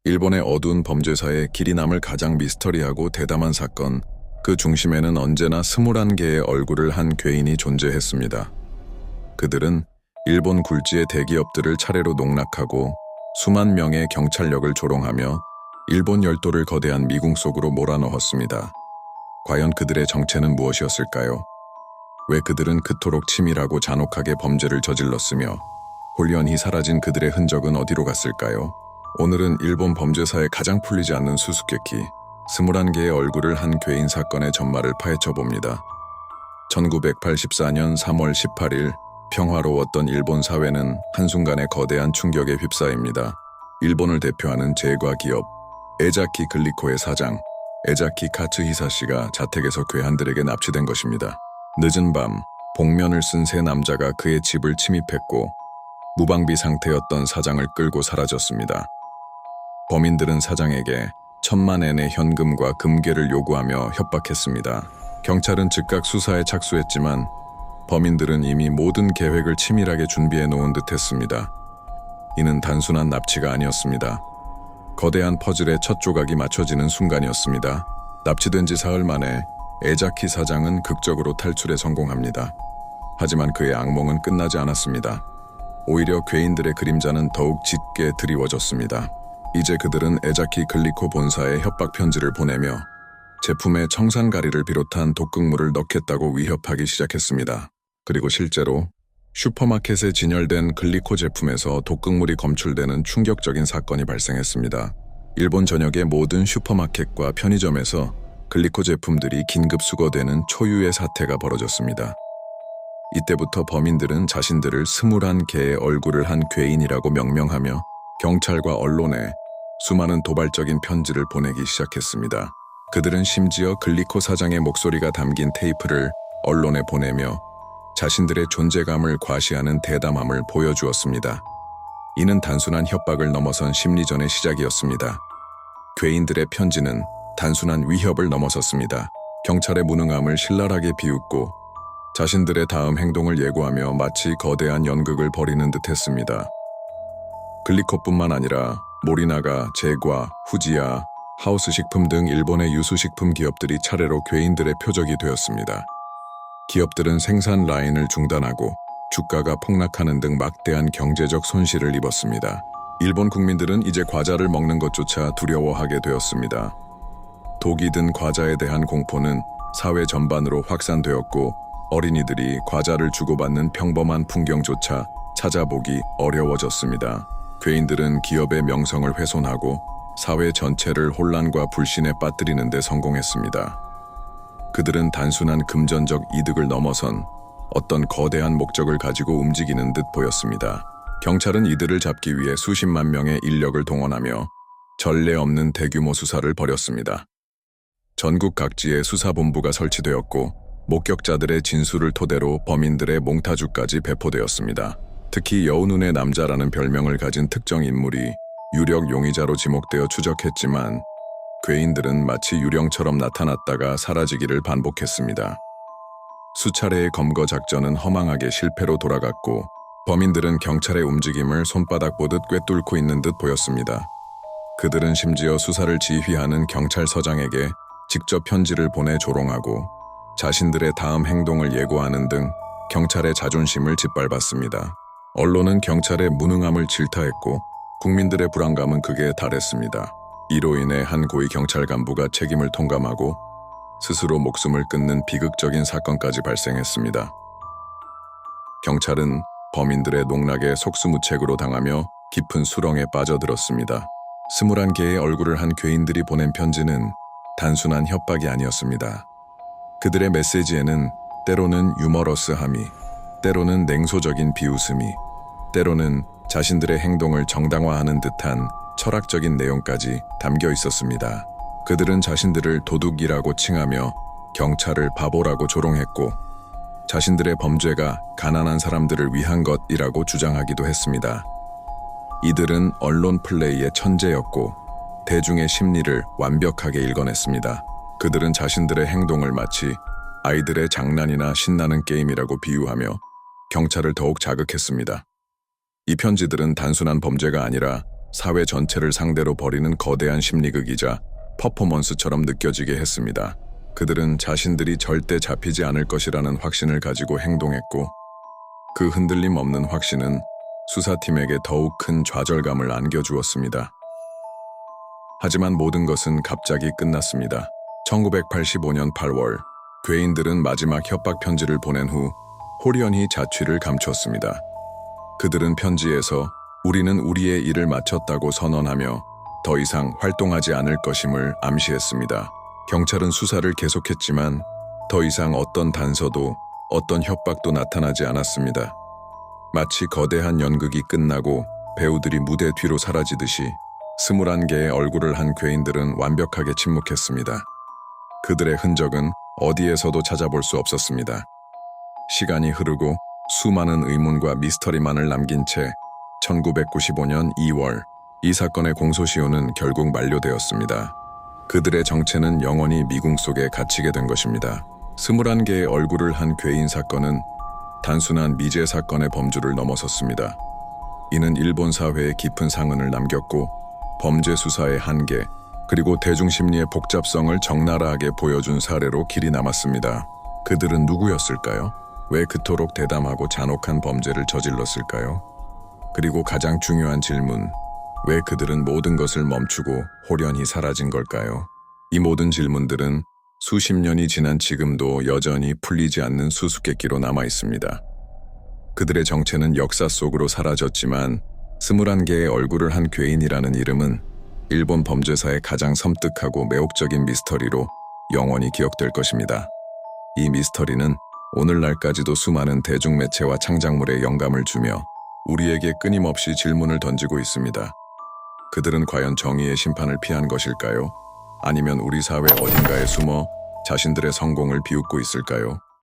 일본의 어두운 범죄사에 길이 남을 가장 미스터리하고 대담한 사건, 그 중심에는 언제나 21개의 얼굴을 한 괴인이 존재했습니다. 그들은 일본 굴지의 대기업들을 차례로 농락하고 수만 명의 경찰력을 조롱하며 일본 열도를 거대한 미궁 속으로 몰아넣었습니다. 과연 그들의 정체는 무엇이었을까요? 왜 그들은 그토록 치밀하고 잔혹하게 범죄를 저질렀으며 홀연히 사라진 그들의 흔적은 어디로 갔을까요? 오늘은 일본 범죄사에 가장 풀리지 않는 수수께끼, 21개의 얼굴을 한 괴인 사건의 전말을 파헤쳐봅니다. 1984년 3월 18일 평화로웠던 일본 사회는 한순간에 거대한 충격에 휩싸입니다. 일본을 대표하는 제과 기업 에자키 글리코의 사장 에자키 카츠히사 씨가 자택에서 괴한들에게 납치된 것입니다. 늦은 밤 복면을 쓴 세 남자가 그의 집을 침입했고 무방비 상태였던 사장을 끌고 사라졌습니다. 범인들은 사장에게 1000만 엔의 현금과 금괴를 요구하며 협박했습니다. 경찰은 즉각 수사에 착수했지만 범인들은 이미 모든 계획을 치밀하게 준비해 놓은 듯했습니다. 이는 단순한 납치가 아니었습니다. 거대한 퍼즐의 첫 조각이 맞춰지는 순간이었습니다. 납치된 지 사흘 만에 에자키 사장은 극적으로 탈출에 성공합니다. 하지만 그의 악몽은 끝나지 않았습니다. 오히려 괴인들의 그림자는 더욱 짙게 드리워졌습니다. 이제 그들은 에자키 글리코 본사에 협박 편지를 보내며 제품에 청산가리를 비롯한 독극물을 넣겠다고 위협하기 시작했습니다. 그리고 실제로 슈퍼마켓에 진열된 글리코 제품에서 독극물이 검출되는 충격적인 사건이 발생했습니다. 일본 전역의 모든 슈퍼마켓과 편의점에서 글리코 제품들이 긴급 수거되는 초유의 사태가 벌어졌습니다. 이때부터 범인들은 자신들을 21개의 얼굴을 한 괴인이라고 명명하며 경찰과 언론에 수많은 도발적인 편지를 보내기 시작했습니다. 그들은 심지어 글리코 사장의 목소리가 담긴 테이프를 언론에 보내며 자신들의 존재감을 과시하는 대담함을 보여주었습니다. 이는 단순한 협박을 넘어선 심리전의 시작이었습니다. 괴인들의 편지는 단순한 위협을 넘어섰습니다. 경찰의 무능함을 신랄하게 비웃고 자신들의 다음 행동을 예고하며 마치 거대한 연극을 벌이는 듯했습니다. 글리코뿐만 아니라 모리나가, 제과, 후지야, 하우스식품 등 일본의 유수식품 기업들이 차례로 괴인들의 표적이 되었습니다. 기업들은 생산 라인을 중단하고 주가가 폭락하는 등 막대한 경제적 손실을 입었습니다. 일본 국민들은 이제 과자를 먹는 것조차 두려워하게 되었습니다. 독이 든 과자에 대한 공포는 사회 전반으로 확산되었고 어린이들이 과자를 주고받는 평범한 풍경조차 찾아보기 어려워졌습니다. 괴인들은 기업의 명성을 훼손하고 사회 전체를 혼란과 불신에 빠뜨리는 데 성공했습니다. 그들은 단순한 금전적 이득을 넘어선 어떤 거대한 목적을 가지고 움직이는 듯 보였습니다. 경찰은 이들을 잡기 위해 수십만 명의 인력을 동원하며 전례 없는 대규모 수사를 벌였습니다. 전국 각지에 수사본부가 설치되었고 목격자들의 진술을 토대로 범인들의 몽타주까지 배포되었습니다. 특히 여우눈의 남자라는 별명을 가진 특정 인물이 유력 용의자로 지목되어 추적했지만 괴인들은 마치 유령처럼 나타났다가 사라지기를 반복했습니다. 수차례의 검거 작전은 허망하게 실패로 돌아갔고 범인들은 경찰의 움직임을 손바닥 보듯 꿰뚫고 있는 듯 보였습니다. 그들은 심지어 수사를 지휘하는 경찰서장에게 직접 편지를 보내 조롱하고 자신들의 다음 행동을 예고하는 등 경찰의 자존심을 짓밟았습니다. 언론은 경찰의 무능함을 질타했고 국민들의 불안감은 극에 달했습니다. 이로 인해 한 고위 경찰 간부가 책임을 통감하고 스스로 목숨을 끊는 비극적인 사건까지 발생했습니다. 경찰은 범인들의 농락에 속수무책으로 당하며 깊은 수렁에 빠져들었습니다. 21개의 얼굴을 한 괴인들이 보낸 편지는 단순한 협박이 아니었습니다. 그들의 메시지에는 때로는 유머러스함이, 때로는 냉소적인 비웃음이, 때로는 자신들의 행동을 정당화하는 듯한 철학적인 내용까지 담겨 있었습니다. 그들은 자신들을 도둑이라고 칭하며 경찰을 바보라고 조롱했고 자신들의 범죄가 가난한 사람들을 위한 것이라고 주장하기도 했습니다. 이들은 언론 플레이의 천재였고 대중의 심리를 완벽하게 읽어냈습니다. 그들은 자신들의 행동을 마치 아이들의 장난이나 신나는 게임이라고 비유하며 경찰을 더욱 자극했습니다. 이 편지들은 단순한 범죄가 아니라 사회 전체를 상대로 벌이는 거대한 심리극이자 퍼포먼스처럼 느껴지게 했습니다. 그들은 자신들이 절대 잡히지 않을 것이라는 확신을 가지고 행동했고, 그 흔들림 없는 확신은 수사팀에게 더욱 큰 좌절감을 안겨주었습니다. 하지만 모든 것은 갑자기 끝났습니다. 1985년 8월, 괴인들은 마지막 협박 편지를 보낸 후 호련히 자취를 감췄습니다. 그들은 편지에서 우리는 우리의 일을 마쳤다고 선언하며 더 이상 활동하지 않을 것임을 암시했습니다. 경찰은 수사를 계속했지만 더 이상 어떤 단서도 어떤 협박도 나타나지 않았습니다. 마치 거대한 연극이 끝나고 배우들이 무대 뒤로 사라지듯이 21개의 얼굴을 한 괴인들은 완벽하게 침묵했습니다. 그들의 흔적은 어디에서도 찾아볼 수 없었습니다. 시간이 흐르고 수많은 의문과 미스터리만을 남긴 채 1995년 2월 이 사건의 공소시효는 결국 만료되었습니다. 그들의 정체는 영원히 미궁 속에 갇히게 된 것입니다. 21개의 얼굴을 한 괴인 사건은 단순한 미제 사건의 범주를 넘어섰습니다. 이는 일본 사회에 깊은 상흔을 남겼고 범죄 수사의 한계, 그리고 대중심리의 복잡성을 적나라하게 보여준 사례로 길이 남았습니다. 그들은 누구였을까요? 왜 그토록 대담하고 잔혹한 범죄를 저질렀을까요? 그리고 가장 중요한 질문, 왜 그들은 모든 것을 멈추고 호련히 사라진 걸까요? 이 모든 질문들은 수십 년이 지난 지금도 여전히 풀리지 않는 수수께끼로 남아 있습니다. 그들의 정체는 역사 속으로 사라졌지만 21개의 얼굴을 한 괴인이라는 이름은 일본 범죄사의 가장 섬뜩하고 매혹적인 미스터리로 영원히 기억될 것입니다. 이 미스터리는 오늘날까지도 수많은 대중매체와 창작물에 영감을 주며 우리에게 끊임없이 질문을 던지고 있습니다. 그들은 과연 정의의 심판을 피한 것일까요? 아니면 우리 사회 어딘가에 숨어 자신들의 성공을 비웃고 있을까요?